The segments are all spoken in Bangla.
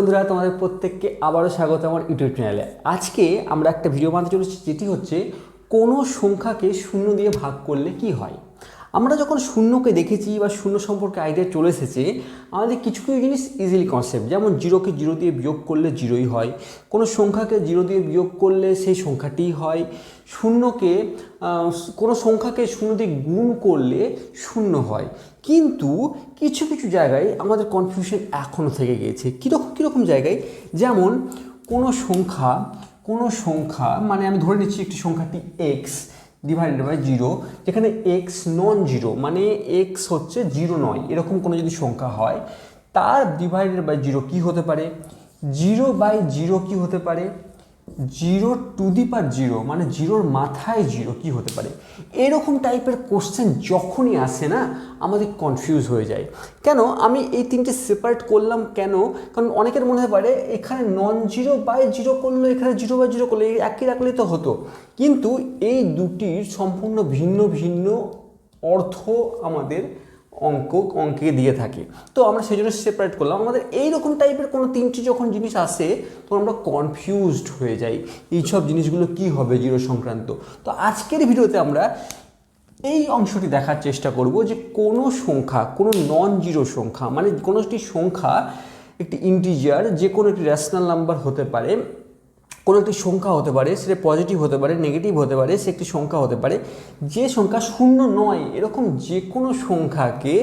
বন্ধুরা, তোমাদের প্রত্যেককে আবারও স্বাগত আমার ইউটিউব চ্যানেলে। আজকে আমরা একটা ভিডিও বানাতে চলেছি, যেটি হচ্ছে কোনো সংখ্যাকে শূন্য দিয়ে ভাগ করলে কি হয়। আমরা যখন শূন্যকে দেখেছি বা শূন্য সম্পর্কে আইডিয়া চলে এসেছে, আমাদের কিছু কিছু জিনিস ইজিলি কনসেপ্ট, যেমন জিরোকে জিরো দিয়ে বিয়োগ করলে জিরোই হয়, কোনো সংখ্যাকে জিরো দিয়ে বিয়োগ করলে সেই সংখ্যাটিই হয়, শূন্যকে কোনো সংখ্যাকে শূন্য দিয়ে গুণ করলে শূন্য হয়। কিন্তু কিছু কিছু জায়গায় আমাদের কনফিউশন এখনও থেকে গিয়েছে। কীরকম জায়গায়, যেমন কোনো সংখ্যা মানে আমি ধরে নিচ্ছি একটি সংখ্যাটি এক্স ডিভাইডেড বাই জিরো, যেখানে এক্স নন জিরো মানে এক্স হচ্ছে জিরো নয়, এরকম কোনো যদি সংখ্যা হয়, তার ডিভাইডেড বাই জিরো কী হতে পারে, জিরো বাই জিরো কী হতে পারে, zero to the power zero মানে জিরোর মাথায় জিরো কী হতে পারে। এরকম টাইপের কোশ্চেন যখনই আসে না, আমাদের কনফিউজ হয়ে যায়। কেন আমি এই তিনটে সেপারেট করলাম কেন? কারণ অনেকের মনে হতে পারে এখানে নন জিরো বাই জিরো করলো, এখানে জিরো বাই জিরো করলো, একই রাখলে তো হতো। কিন্তু এই দুটির সম্পূর্ণ ভিন্ন ভিন্ন অর্থ আমাদের অঙ্কে দিয়ে থাকে। তো আমরা সেই জন্য সেপারেট করলাম। আমাদের এইরকম টাইপের কোনো তিনটি যখন জিনিস আসে, তখন আমরা কনফিউজড হয়ে যাই এইসব জিনিসগুলো কি হবে জিরো সংক্রান্ত। তো আজকের ভিডিওতে আমরা এই অংশটি দেখার চেষ্টা করব যে কোনো সংখ্যা, কোনো নন জিরো সংখ্যা মানে কোনো একটি সংখ্যা, একটি ইন্টিজার, যে কোনো একটি রেশনাল নাম্বার হতে পারে, কোনো একটি সংখ্যা হতে পারে, সেটা পজিটিভ হতে পারে, নেগেটিভ হতে পারে, সে একটি সংখ্যা হতে পারে, যে সংখ্যা শূন্য নয়, এরকম যে কোনো সংখ্যাকে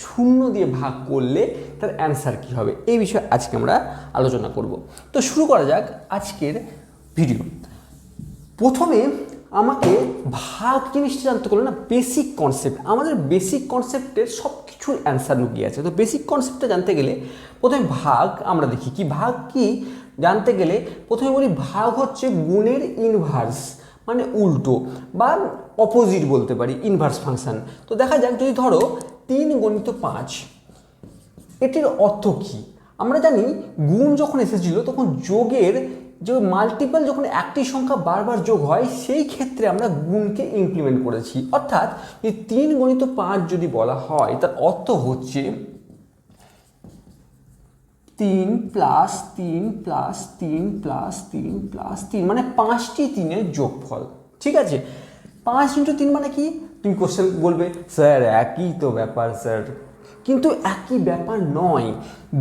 শূন্য দিয়ে ভাগ করলে তার অ্যান্সার কী হবে, এই বিষয়ে আজকে আমরা আলোচনা করব। তো শুরু করা যাক আজকের ভিডিও। প্রথমে আমাকে ভাগ জিনিসটা জানতে হলে না, বেসিক কনসেপ্ট, আমাদের বেসিক কনসেপ্টের সব কিছুর অ্যান্সার লুকিয়ে আছে। তো বেসিক কনসেপ্টটা জানতে গেলে প্রথমে ভাগ আমরা দেখি কি ভাগ কি জানতে গেলে প্রথমে বলি, ভাগ হচ্ছে গুণের ইনভার্স মানে উল্টো বা অপোজিট বলতে পারি, ইনভার্স ফাংশন। তো দেখা যাক, যদি ধরো 3 গুণিত 5, এটির অর্থ কী? আমরা জানি গুণ যখন এসেছিল তখন যোগের যে মাল্টিপল, যখন একটি সংখ্যা বারবার যোগ হয় সেই ক্ষেত্রে আমরা গুণকে ইমপ্লিমেন্ট করেছি। অর্থাৎ এই 3 গুণিত 5 যদি বলা হয়, তার অর্থ হচ্ছে 3 প্লাস 3 প্লাস 3 প্লাস 3 প্লাস 3 মানে 5টি 3-এর যোগফল। ঠিক আছে, 5 ইন্টু 3 মানে কি? তুমি কোশ্চেন বলবে, স্যার একই তো ব্যাপার স্যার, কিন্তু একই ব্যাপার নয়।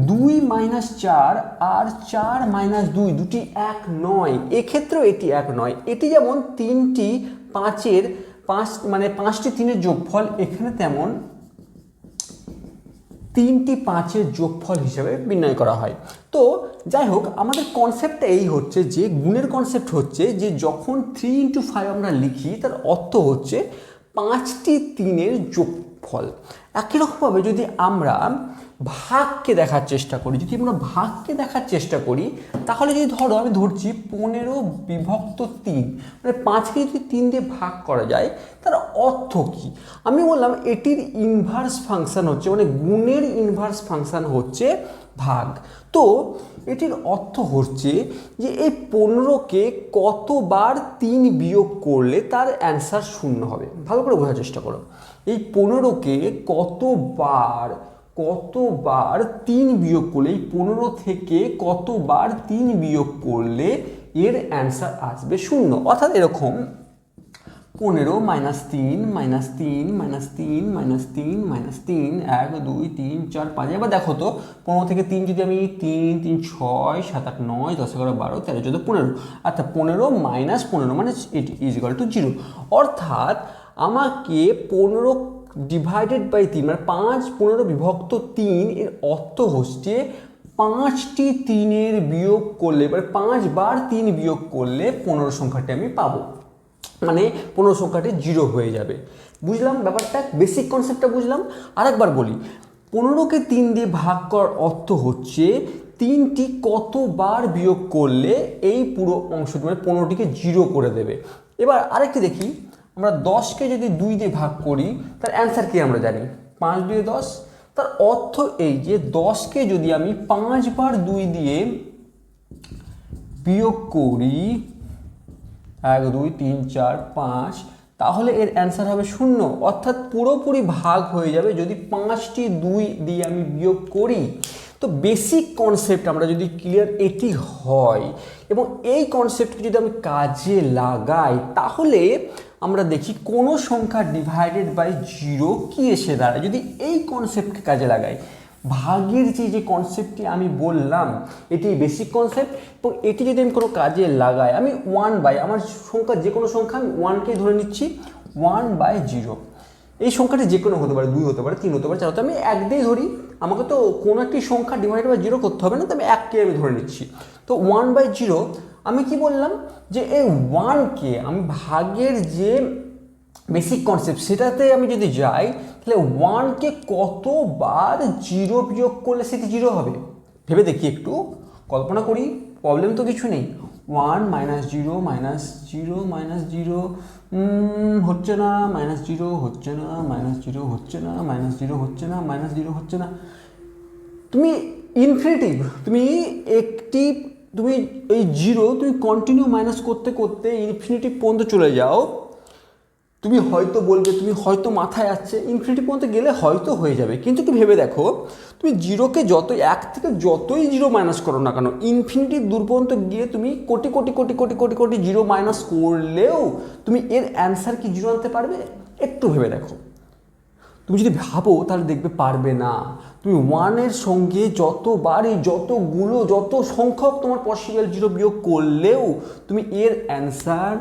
2 মাইনাস 4 আর 4 মাইনাস 2 দুটি এক নয়, এক্ষেত্রেও এটি এক নয়। এটি যেমন 3টি 5-এর 5 মানে 5টি 3-এর যোগফল, এখানে তেমন 3টি 5-এর যোগফল হিসেবে নির্ণয় করা হয়। তো যাই হোক, আমাদের কনসেপ্টটা এই হচ্ছে যে গুণের কনসেপ্ট হচ্ছে যে যখন 3 ইন্টু 5 আমরা লিখি, তার অর্থ হচ্ছে 5টি 3-এর যোগফল। একই রকমভাবে যদি আমরা ভাগকে দেখার চেষ্টা করি, তাহলে যদি ধরো আমি ধরছি 15 বিভক্ত 3 মানে 5কে যদি 3 দিয়ে ভাগ করা যায়, তার অর্থ কি? আমি বললাম এটির ইনভার্স ফাংশন হচ্ছে, মানে গুণের ইনভার্স ফাংশন হচ্ছে ভাগ। তো এটির অর্থ হচ্ছে যে এই 15কে কতবার 3 বিয়োগ করলে তার অ্যান্সার শূন্য হবে। ভালো করে বোঝার চেষ্টা করো, এই 15কে কতবার 3 বিয়োগ করলে, এই 15 থেকে কতবার 3 বিয়োগ করলে এর অ্যান্সার আসবে শূন্য। অর্থাৎ এরকম 15 minus 3 minus 3 minus 3 minus 3 minus 3 1 2 3 4 5। এবার দেখো তো, 15 থেকে 3 যদি আমি 3 3 6 7 8 9 10 11 12 13 14 15, অর্থাৎ 15 মাইনাস 15 মানে এটি ইজ ইকুয়াল টু 0। অর্থাৎ আমাকে 15 ডিভাইডেড বাই 3 মানে 5 15 বিভক্ত 3 এর অর্থ হচ্ছে 5টি 3-এর বিয়োগ করলে, এবার 5 বার 3 বিয়োগ করলে 15 সংখ্যাটি আমি পাবো, মানে 15 সংখ্যাটি 0 হয়ে যাবে। বুঝলাম ব্যাপারটা, বেসিক কনসেপ্টটা বুঝলাম। আরেকবার বলি, 15কে 3 দিয়ে ভাগ করার অর্থ হচ্ছে 3টি কতবার বিয়োগ করলে এই পুরো অংশটি মানে 15টিকে 0 করে দেবে। এবার আরেকটি দেখি, আমরা 10কে যদি 2 দিয়ে ভাগ করি, তার অ্যান্সার কি আমরা জানি, 5 2 10। তার অর্থ এই যে 10কে যদি আমি 5 বার 2 দিয়ে বিয়োগ করি, 1 2 3 4 5, তাহলে এর অ্যান্সার হবে শূন্য। অর্থাৎ পুরোপুরি ভাগ হয়ে যাবে যদি 5টি 2 দিয়ে আমি বিয়োগ করি। তো বেসিক কনসেপ্ট আমরা যদি ক্লিয়ার এটি হয় এবং এই কনসেপ্টকে যদি আমি কাজে লাগাই, তাহলে আমরা দেখি কোনো সংখ্যা ডিভাইডেড বাই জিরো কী এসে দাঁড়ায়। যদি এই কনসেপ্টকে কাজে লাগাই, ভাগের যে কনসেপ্টটি আমি বললাম এটি বেসিক কনসেপ্ট, এবং এটি যদি আমি কোনো কাজে লাগাই, আমি 1/, আমার সংখ্যা যে কোনো সংখ্যা আমি 1কেই ধরে নিচ্ছি, 1/0। এই সংখ্যাটি যে কোনো হতে পারে, 2 হতে পারে, 3 হতে পারে, 4 হতে পারে, আমি 1 দিয়ে ধরি। আমাকে তো কোনো একটি সংখ্যা ডিভাইড বাই জিরো করতে হবে না, তো আমি 1কে আমি ধরে নিচ্ছি। তো 1/0 আমি কি বললাম যে এই 1কে আমি ভাগের যে বেসিক কনসেপ্ট সেটাতে আমি যদি যাই, তাহলে 1কে কতবার জিরো বিয়োগ করলে সেটি জিরো হবে ভেবে দেখি, একটু কল্পনা করি, প্রবলেম তো কিছু নেই। 1 - 0 - 0 - 0 হচ্ছে না, -0 হচ্ছে না, -0 হচ্ছে না, -0 হচ্ছে না, -0 হচ্ছে না। তুমি ইনফিনিটিভ, তুমি এই জিরো তুমি কন্টিনিউ মাইনাস করতে করতে ইনফিনিটিভ পর্যন্ত চলে যাও, তুমি হয়তো বলবে, তুমি হয়তো মাথায় আসছে ইনফিনিটি পর্যন্ত গেলে হয়তো হয়ে যাবে, কিন্তু একটু ভেবে দেখো, তুমি জিরোকে যতই 1 থেকে যতই জিরো মাইনাস করো না কেন, ইনফিনিটির দূর পর্যন্ত গিয়ে তুমি কোটি কোটি কোটি কোটি কোটি কোটি জিরো মাইনাস করলেও তুমি এর অ্যান্সার কি জিরো আনতে পারবে? একটু ভেবে দেখো। তুমি যদি ভাবো তাহলে দেখবে পারবে না। তুমি 1-এর সঙ্গে যতবারই যত সংখ্যক তোমার পসিবল জিরো বিয়োগ করলেও তুমি এর অ্যান্সার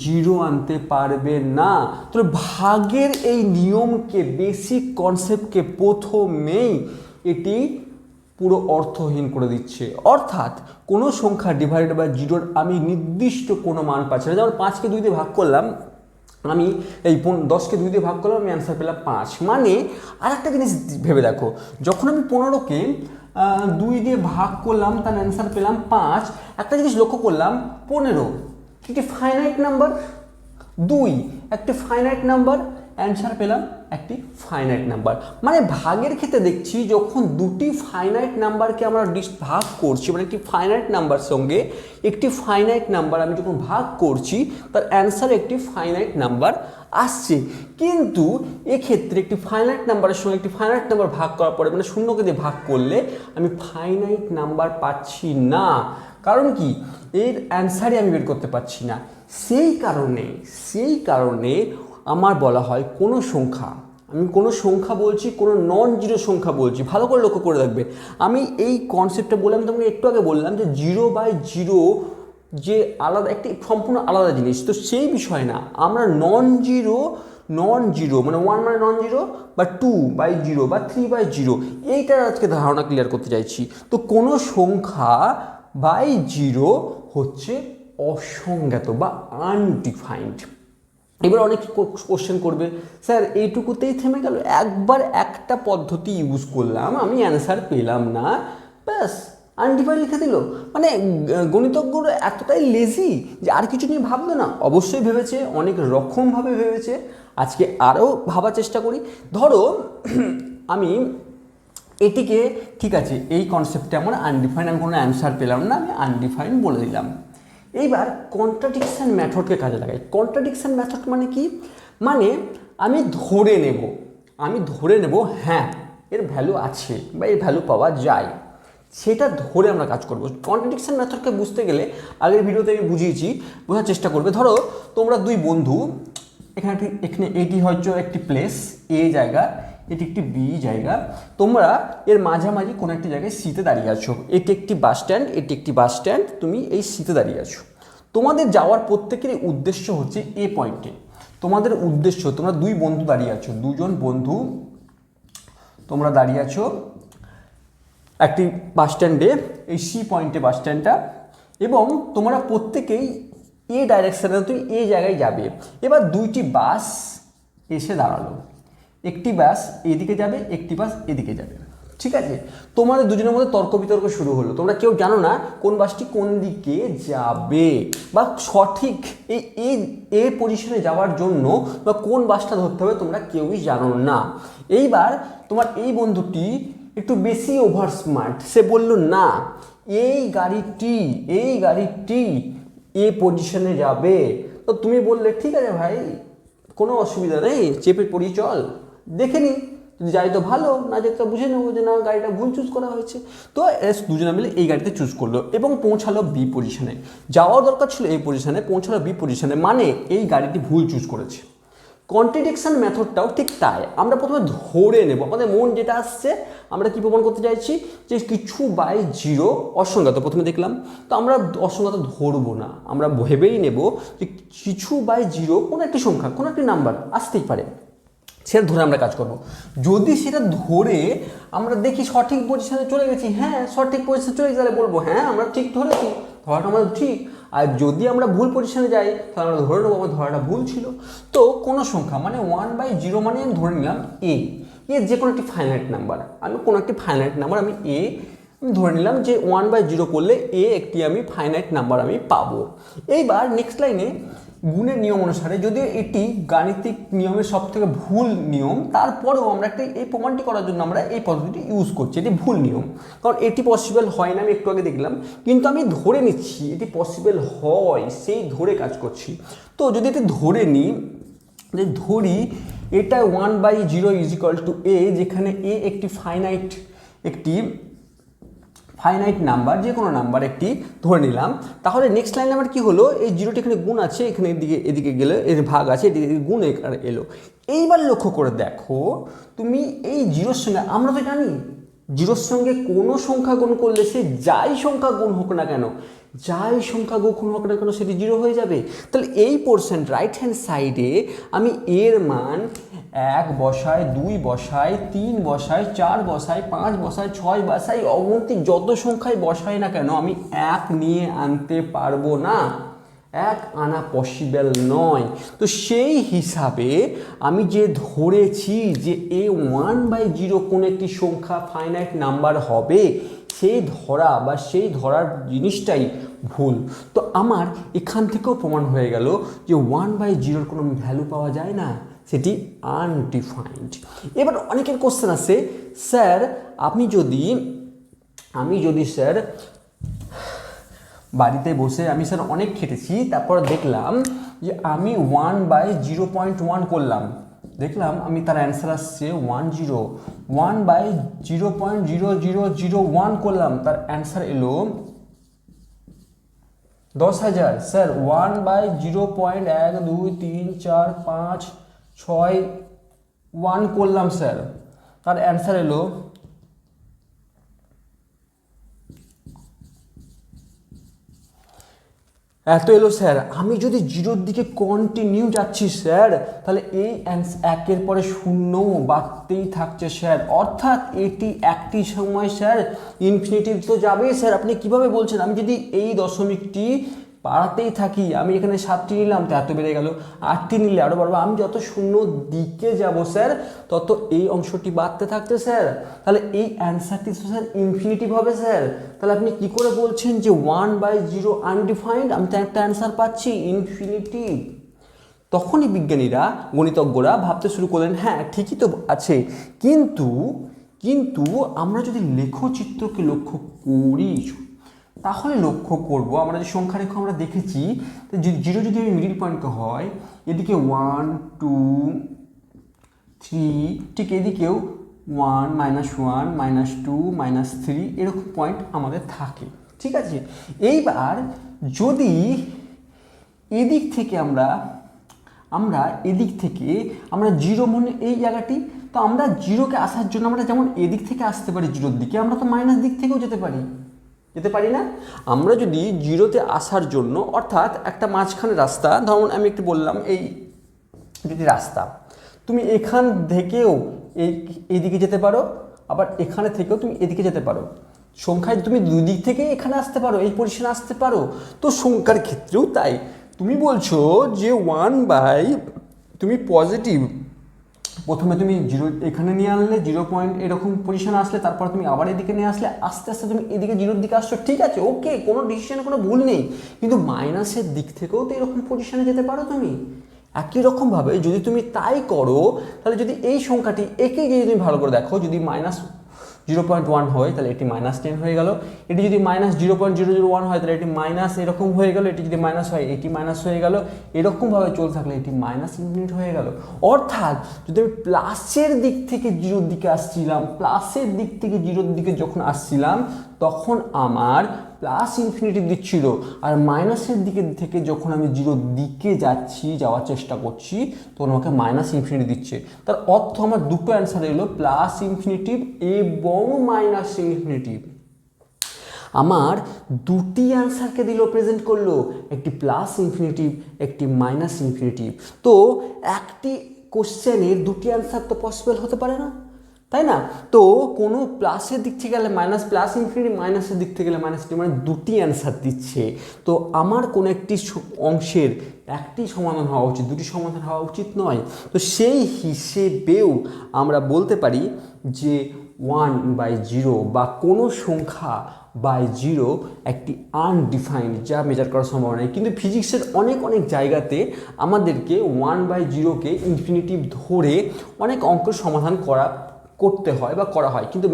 জিরো আনতে পারবে না। তো ভাগের এই নিয়মকে, বেসিক কনসেপ্টকে প্রথমেই এটি পুরো অর্থহীন করে দিচ্ছে। অর্থাৎ কোনো সংখ্যা ডিভাইডেড বাই জিরোর আমি নির্দিষ্ট কোনো মান পাচ্ছি না। যেমন 5কে 2 দিয়ে ভাগ করলাম, আমি এই 10কে 2 দিয়ে ভাগ করলাম, আমি অ্যান্সার পেলাম 5। মানে আর একটা জিনিস ভেবে দেখো, যখন আমি 15কে 2 দিয়ে ভাগ করলাম, তার অ্যান্সার পেলাম 5। একটা জিনিস লক্ষ্য করলাম, 15 একটি ফাইনাইট নাম্বার, 2 একটি ফাইনাইট নাম্বার, অ্যান্সার পেলাম একটি ফাইনাইট নাম্বার। মানে ভাগের ক্ষেত্রে দেখছি, যখন দুটি ফাইনাইট নাম্বারকে আমরা ভাগ করছি, মানে একটি ফাইনাইট নাম্বার সঙ্গে একটি ফাইনাইট নাম্বার আমি যখন ভাগ করছি, তার অ্যান্সার একটি ফাইনাইট নাম্বার আসছে। কিন্তু এক্ষেত্রে একটি ফাইনাইট নাম্বারের সঙ্গে একটি ফাইনাইট নাম্বার ভাগ করার পরে, মানে শূন্যকে দিয়ে ভাগ করলে আমি ফাইনাইট নাম্বার পাচ্ছি না। কারণ কি? এর অ্যান্সারই আমি বের করতে পারছি না। সেই কারণে আমার বলা হয় কোনো সংখ্যা, আমি কোনো সংখ্যা বলছি, কোনো নন জিরো সংখ্যা বলছি, ভালো করে লক্ষ্য করে রাখবে। আমি এই কনসেপ্টটা বললাম, তোমাকে একটু আগে বললাম যে 0/0 যে আলাদা, একটি সম্পূর্ণ আলাদা জিনিস। তো সেই বিষয় না, আমরা নন জিরো মানে 1 মানে নন জিরো, বা 2/0 বা 3/0, এইটার আজকে ধারণা ক্লিয়ার করতে চাইছি। তো কোনো সংখ্যা বাই জিরো হচ্ছে অসংজ্ঞাত বা আনডিফাইন্ড। এবার অনেক কোশ্চেন করবে, স্যার এইটুকুতেই থেমে গেল, একবার একটা পদ্ধতি ইউজ করলাম, আমি অ্যান্সার পেলাম না, ব্যাস আনডিফাইন্ড লিখে দিল। মানে গণিতজ্ঞরা এতটাই লেজি যে আর কিছু নিয়ে ভাবলো না? অবশ্যই ভেবেছে, অনেক রকমভাবে ভেবেছে। আজকে আরও ভাবার চেষ্টা করি। ধরো আমি এটিকে, ঠিক আছে, এই কনসেপ্টে আমার আনডিফাইন্ড, আমি কোনো অ্যান্সার পেলাম না, আমি আনডিফাইন্ড বলে দিলাম। এইবার কন্ট্রাডিকশান মেথডকে কাজে লাগাই। কন্ট্রাডিকশান মেথড মানে কি? মানে আমি ধরে নেব হ্যাঁ এর ভ্যালু আছে বা এর ভ্যালু পাওয়া যায়, সেটা ধরে আমরা কাজ করব। কন্ট্রাডিকশান মেথডকে বুঝতে গেলে আগের ভিডিওতে আমি বুঝিয়েছি, বোঝার চেষ্টা করবে। ধরো তোমরা 2 বন্ধু, এখানে এটি হয়তো একটি প্লেস এ জায়গা, এটি একটি বি জায়গা, তোমরা এর মাঝামাঝি কোনো একটি জায়গায় সিতে দাঁড়িয়ে আছো। এটি একটি বাস স্ট্যান্ড, তুমি এই সিতে দাঁড়িয়ে আছো। তোমাদের যাওয়ার প্রত্যেকেরই উদ্দেশ্য হচ্ছে এ পয়েন্টে। তোমাদের উদ্দেশ্য, তোমরা 2 বন্ধু দাঁড়িয়ে আছো, 2 জন বন্ধু তোমরা দাঁড়িয়ে আছো একটি বাস স্ট্যান্ডে, এই সি পয়েন্টে বাস স্ট্যান্ডটা, এবং তোমরা প্রত্যেকেই এ ডাইরেকশানে তুই এই জায়গায় যাবে। এবার 2টি বাস এসে দাঁড়ালো, একটি বাস এদিকে যাবে, একটি বাস এদিকে যাবে, ঠিক আছে? তোমাদের দুজনের মধ্যে তর্ক বিতর্ক শুরু হলো। তোমরা কেউ জানো না কোন বাসটি কোন দিকে যাবে, বা সঠিক এই পজিশনে যাওয়ার জন্য বা কোন বাসটা ধরতে হবে তোমরা কেউই জানো না। এইবার তোমার এই বন্ধুটি একটু বেশি ওভার স্মার্ট, সে বলল না এই গাড়িটি এ পজিশনে যাবে। তো তুমি বললে ঠিক আছে ভাই, কোনো অসুবিধা নেই, চেপে পড়ি, চল দেখে নি যদি যাই তো ভালো, না যেতে বুঝে নেবো যে না গাড়িটা ভুল চুজ করা হয়েছে। তো দুজনে মিলে এই গাড়িতে চুজ করলো এবং পৌঁছালো বি পজিশনে। যাওয়ার দরকার ছিল এই পজিশনে, পৌঁছালো বি পজিশনে, মানে এই গাড়িটি ভুল চুজ করেছে। কন্ট্রাডিকশন মেথডটাও ঠিক তাই। আমরা প্রথমে ধরে নেব, আমাদের মন যেটা আসছে আমরা কি প্রমাণ করতে চাইছি যে কিছু বাই জিরো অসংজ্ঞাত। প্রথমে দেখলাম তো আমরা অসংজ্ঞাত ধরবো না, আমরা ভেবেই নেব যে কিছু বাই জিরো কোনো একটি সংখ্যা, কোনো একটি নাম্বার আসতেই পারে, সেটা ধরে আমরা কাজ করব। যদি সেটা ধরে আমরা দেখি সঠিক পজিশনে চলে গেছি, হ্যাঁ সঠিক পজিশনে চলে গেছি, তাহলে বলবো হ্যাঁ আমরা ঠিক ধরেছি, ধরাটা আমাদের ঠিক। আর যদি আমরা ভুল পজিশনে যাই তাহলে আমরা ধরে নেবো আমার ধরাটা ভুল ছিল। তো কোনো সংখ্যা মানে 1/0 মানে আমি ধরে নিলাম এ যে কোনো একটি ফাইনাইট নাম্বার, আমি কোনো একটি ফাইনাইট নাম্বার আমি ধরে নিলাম যে 1/0 করলে একটি আমি ফাইনাইট নাম্বার আমি পাবো। এইবার নেক্সট লাইনে গুণের নিয়ম অনুসারে, যদিও এটি গাণিতিক নিয়মের সব থেকে ভুল নিয়ম, তারপরেও আমরা এই প্রমাণটি করার জন্য আমরা এই পদ্ধতিটি ইউজ করছি। এটি ভুল নিয়ম, কারণ এটি পসিবল হয় না, আমি একটু আগে দেখলাম, কিন্তু আমি ধরে নিচ্ছি এটি পসিবল হয়, সেই ধরে কাজ করছি। তো যদি এটি ধরে নিই, ধরি এটা 1/0 = a, যেখানে a একটি ফাইনাইট নাম্বার, যে কোনো নাম্বার একটি ধরে নিলাম, তাহলে নেক্সট লাইন আমার কি হলো, এই জিরোটি এখানে গুণ আছে, এখানে এদিকে গেলে এর ভাগ আছে, এদিকে গুণ এলো। এইবার লক্ষ্য করে দেখো তুমি এই জিরোর সঙ্গে, আমরা তো জানি জিরোর সঙ্গে কোনো সংখ্যা গুণ করলে সে যাই সংখ্যা গুণ হোক না কেন, যাই সংখ্যা গুণ হোক না কেন সেটি জিরো হয়ে যাবে। তাহলে এই পোর্শন রাইট হ্যান্ড সাইডে আমি এর মান 1 বসাই, 2 বসাই, 3 বসাই, 4 বসাই, 5 বসাই, 6 বসাই, অগন্তিক যত সংখ্যায় বসাই না কেন আমি 1 নিয়ে আনতে পারবো না, 1 আনা পসিবল নয়। তো সেই হিসাবে আমি যে ধরেছি যে এ 1/0 কোন একটি সংখ্যা ফাইনাইট নাম্বার হবে, সেই ধরা বা সেই ধরার জিনিসটাই ভুল। তো আমার এখান থেকেও প্রমাণ হয়ে গেল যে 1/0 কোনো ভ্যালু পাওয়া যায় না, সেটি আনডিফাইন্ড। এবার অনেকের কোশ্চেন আছে, স্যার আমি যদি স্যার বাড়িতে বসে আমি স্যার অনেক খেটেছি, তারপর দেখলাম যে আমি 1/0.1 করলাম, দেখলাম আমি তার অ্যান্সার আসছে 10, 1/0.0001 করলাম, তার অ্যান্সার এলো 10,000। স্যার 1/0.1 2 3 4 5 6 1 করলাম স্যার, তার অ্যান্সার এলো এত এলো স্যার। আমি যদি জিরোর দিকে কন্টিনিউ যাচ্ছি স্যার, তাহলে এই একের পরে শূন্য বাড়তেই থাকছে স্যার, অর্থাৎ এটি একটি সময় স্যার ইনফিনিটি তো যাবেই স্যার। আপনি কিভাবে বলছেন? আমি যদি এই দশমিকটি বাড়াতেই থাকি, আমি এখানে 7টি নিলাম তো এত বেড়ে গেল, 8টি নিলে আরও বাড়বো, আমি যত শূন্য দিকে যাব স্যার তত এই অংশটি বাড়তে থাকছে স্যার, তাহলে এই অ্যান্সারটি তো স্যার ইনফিনিটিভ হবে স্যার। তাহলে আপনি কি করে বলছেন যে 1/0 আনডিফাইন্ড? আমি তো একটা অ্যান্সার পাচ্ছি ইনফিনিটিভ। তখনই বিজ্ঞানীরা, গণিতজ্ঞরা ভাবতে শুরু করলেন হ্যাঁ ঠিকই তো আছে, কিন্তু আমরা যদি লেখচিত্রকে লক্ষ্য করি তাহলে লক্ষ্য করব, আমরা যে সংখ্যা রেখা আমরা দেখেছি, জিরো যদি আমি মিডিল পয়েন্ট হয়, এদিকে 1 2 3, ঠিক এদিকেও 1 -1 -2 -3 এরকম পয়েন্ট আমাদের থাকে, ঠিক আছে। এইবার যদি এদিক থেকে আমরা জিরো মনে এই জায়গাটি, তো আমরা জিরোকে আসার জন্য আমরা যেমন এদিক থেকে আসতে পারি জিরোর দিকে, আমরা তো মাইনাস দিক থেকেও যেতে পারি না? আমরা যদি জিরোতে আসার জন্য, অর্থাৎ একটা মাঝখানে রাস্তা, ধরুন আমি একটু বললাম এই যদি রাস্তা, তুমি এখান থেকেও এইদিকে যেতে পারো, আবার এখানে থেকেও তুমি এদিকে যেতে পারো, সংখ্যায় তুমি দুই দিক থেকে এখানে আসতে পারো, এই পজিশনে আসতে পারো। তো সংখ্যার ক্ষেত্রেও তাই, তুমি বলছো যে তুমি পজিটিভ, প্রথমে তুমি জিরো এখানে নিয়ে আনলে, 0 পয়েন্ট এরকম পজিশনে আসলে, তারপর তুমি আবার এদিকে নিয়ে আসলে, আস্তে আস্তে তুমি এদিকে জিরোর দিকে আসছো, ঠিক আছে, ওকে, কোনো ডিসিশনে কোনো ভুল নেই, কিন্তু মাইনাসের দিক থেকেও তো এরকম পজিশনে যেতে পারো তুমি। একই রকমভাবে যদি তুমি তাই করো, তাহলে যদি এই সংখ্যাটি একে যদি তুমি ভালো করে দেখো, যদি 0.1 হয় তাহলে এটি -10 হয়ে গেল, এটি যদি -0.001 হয় তাহলে এটি মাইনাস এরকম হয়ে গেল, এটি যদি মাইনাস হয় এটি মাইনাস হয়ে গেল, এরকমভাবে চলতে থাকলে এটি -ইনফিনিটি হয়ে গেল। অর্থাৎ যদি আমি প্লাসের দিক থেকে জিরোর দিকে আসছিলাম, প্লাসের দিক থেকে জিরোর দিকে যখন আসছিলাম তখন আমার প্লাস ইনফিনিটি দিচ্ছিল, আর মাইনাসের দিকে থেকে যখন আমি জিরোর দিকে যাওয়ার চেষ্টা করছি তখন আমাকে -ইনফিনিটি দিচ্ছে। তার অর্থ আমার দুটো অ্যান্সার এলো, প্লাস ইনফিনিটিভ এবং মাইনাস ইনফিনিটিভ। আমার দুটি অ্যান্সারকে দিল, প্রেজেন্ট করলো, একটি প্লাস ইনফিনিটিভ, একটি মাইনাস ইনফিনিটিভ। তো একটি কোশ্চেনের দুটি অ্যান্সার তো পসিবল হতে পারে না, তাই না? তো কোনো প্লাসের দিক থেকে গেলে মাইনাস, প্লাস ইনফিনিটি, মাইনাসের দিক থেকে গেলে মাইনাস, মানে দুটি অ্যান্সার দিচ্ছে। তো আমার কোনো একটি অংশের একটি সমাধান হওয়া উচিত, দুটি সমাধান হওয়া উচিত নয়। তো সেই হিসেবেও আমরা বলতে পারি যে 1/0 বা কোনো সংখ্যা বাই 0 একটি আনডিফাইন্ড, যা মেজার করা সম্ভব নয়। কিন্তু ফিজিক্সের অনেক জায়গাতে আমাদেরকে 1/0কে ইনফিনিটিভ ধরে অনেক অঙ্কের সমাধান করতে হয় বা করা হয়। কিন্তু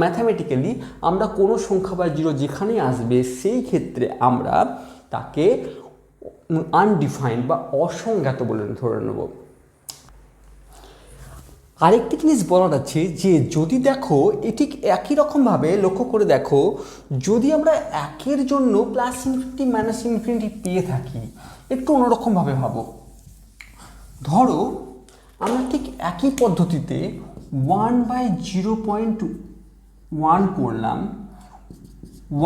ম্যাথামেটিক্যালি আমরা কোনো সংখ্যা বাই 0 যেখানেই আসবে সেই ক্ষেত্রে আমরা তাকে আনডিফাইন্ড বা অসংজ্ঞাত বলে ধরে নেব। আরেকটি জিনিস বলার আছে যে যদি দেখো এটি একই রকমভাবে লক্ষ্য করে দেখো, যদি আমরা একের জন্য প্লাস ইনফিনিটি মাইনাস ইনফিনিটি পেয়ে থাকি, একটু অন্যরকমভাবে ভাবো। ধরো আমরা ঠিক একই পদ্ধতিতে 1/0.1 করলাম,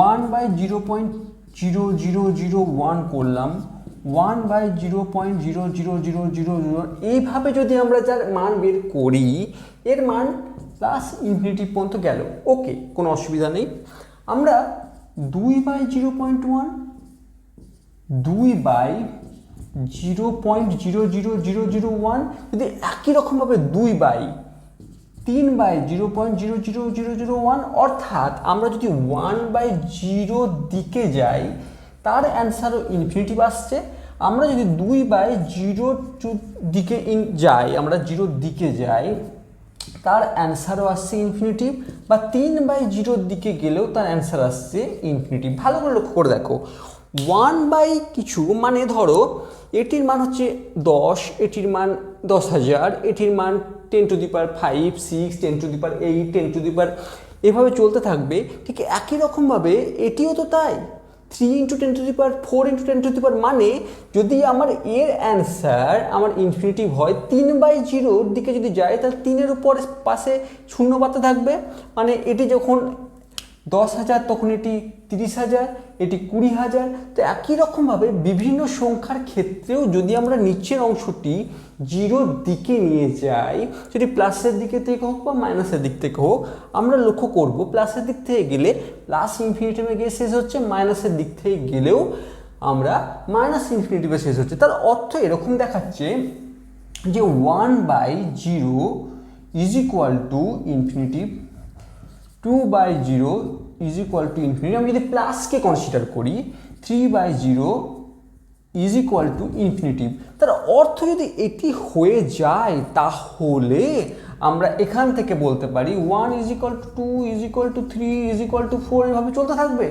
1/0.0001 করলাম, 1/0.00000, এইভাবে যদি আমরা যার মান বের করি, এর মান প্লাস ইনফিনিটি পর্যন্ত গেল, ওকে, কোনো অসুবিধা নেই। আমরা 2/0.1, 2/0.00001 যদি একই রকমভাবে 3/0.00001, অর্থাৎ আমরা যদি 1/0 দিকে যাই তার অ্যান্সারও ইনফিনিটিভ আসছে। আমরা যদি 2/0 দিকে আমরা 0 দিকে যাই তার অ্যান্সারও আসছে ইনফিনিটিভ, বা 3/0 দিকে গেলেও তার অ্যান্সার আসছে ইনফিনিটিভ। ভালো করে লক্ষ্য করে দেখো, 1/কিছু মানে ধরো এটির মান হচ্ছে 10, এটির মান 10,000, এটির মান 10⁵, 6, 10⁸, 10⁸, এভাবে চলতে থাকবে। ঠিক একই রকমভাবে এটিও তো তাই, 3 × 10⁴, 4 × 10⁴, মানে যদি আমার এর অ্যান্সার আমার ইনফিনিটিভ হয় 3/0 দিকে যদি যায় তাহলে 3-এর উপর পাশে শূন্য পাতা থাকবে, মানে এটি যখন 10,000 তখন এটি 30,000, এটি 20,000। তো একই রকমভাবে বিভিন্ন সংখ্যার ক্ষেত্রেও যদি আমরা নিচের অংশটি 0-র দিকে নিয়ে যাই, সেটি প্লাসের দিকে থেকে হোক বা মাইনাসের দিক থেকে হোক, আমরা লক্ষ্য করব প্লাসের দিক থেকে গেলে প্লাস ইনফিনিটিভে গিয়ে শেষ হচ্ছে, মাইনাসের দিক থেকে গেলেও আমরা মাইনাস ইনফিনিটিভে শেষ হচ্ছে। তার অর্থ এরকম দেখাচ্ছে যে 1/0 is equal to infinitive, 2/0 is equal to infinity. আমি যদি প্লাসকে কনসিডার করি, 3/0 ইজ ইকুয়াল টু ইনফিনিটিভ। তার অর্থ যদি এটি হয়ে যায় তাহলে আমরা এখান থেকে বলতে পারি 1 is equal to 2 is equal to 3 is equal to 4, এভাবে চলতে থাকবে।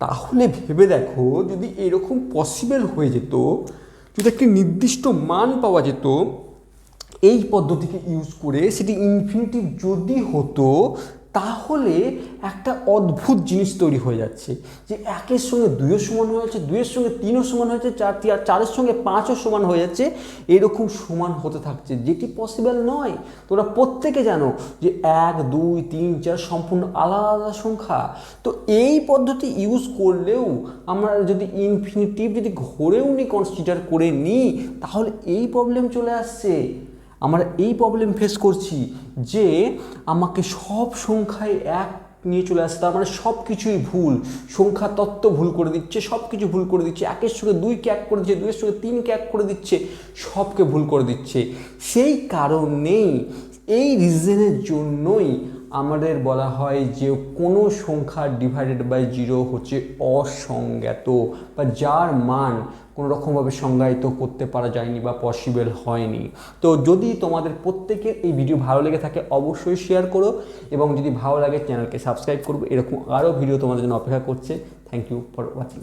তাহলে ভেবে দেখো, যদি এরকম পসিবল হয়ে যেত, যদি একটি নির্দিষ্ট মান পাওয়া যেত এই পদ্ধতিকে ইউজ করে, সেটি ইনফিনিটিভ যদি হতো, তাহলে একটা অদ্ভুত জিনিস তৈরি হয়ে যাচ্ছে যে 1-এর সঙ্গে 2-ও সমান হয়ে যাচ্ছে, 2-এর সঙ্গে 3-ও সমান হয়ে যাচ্ছে, 4-এর সঙ্গে 5-ও সমান হয়ে যাচ্ছে, এরকম সমান হতে থাকছে, যেটি পসিবল নয়। তোমরা প্রত্যেকে জানো যে 1, 2, 3, 4 সম্পূর্ণ আলাদা আলাদা সংখ্যা। তো এই পদ্ধতি ইউজ করলেও আমরা যদি ইনফিনিটিভ যদি ঘরেও কনসিডার করে নিই, তাহলে এই প্রবলেম চলে আসছে। আমরা এই প্রবলেম ফেস করছি যে আমাকে সব সংখ্যায় 1 নিয়ে চলে আসছে, তার মানে সব কিছুই ভুল, সংখ্যা তত্ত্ব ভুল করে দিচ্ছে, সব কিছু ভুল করে দিচ্ছে, 1-এর সঙ্গে 2কে 1 করে দিচ্ছে, 2-এর সঙ্গে 3কে 1 করে দিচ্ছে, সবকে ভুল করে দিচ্ছে। সেই কারণেই, এই রিজনের জন্যই আমাদের বলা হয় যে কোনো সংখ্যা ডিভাইডেড বাই 0 হচ্ছে অসংজ্ঞাত, বা যার মান কোনো রকমভাবে সংজ্ঞায়িত করতে পারা যায়নি বা পসিবল হয়নি। তো যদি তোমাদের প্রত্যেকের এই ভিডিও ভালো লেগে থাকে অবশ্যই শেয়ার করো, এবং যদি ভালো লাগে চ্যানেলকে সাবস্ক্রাইব করবো। এরকম আরও ভিডিও তোমাদের জন্য অপেক্ষা করছে। Thank you for watching.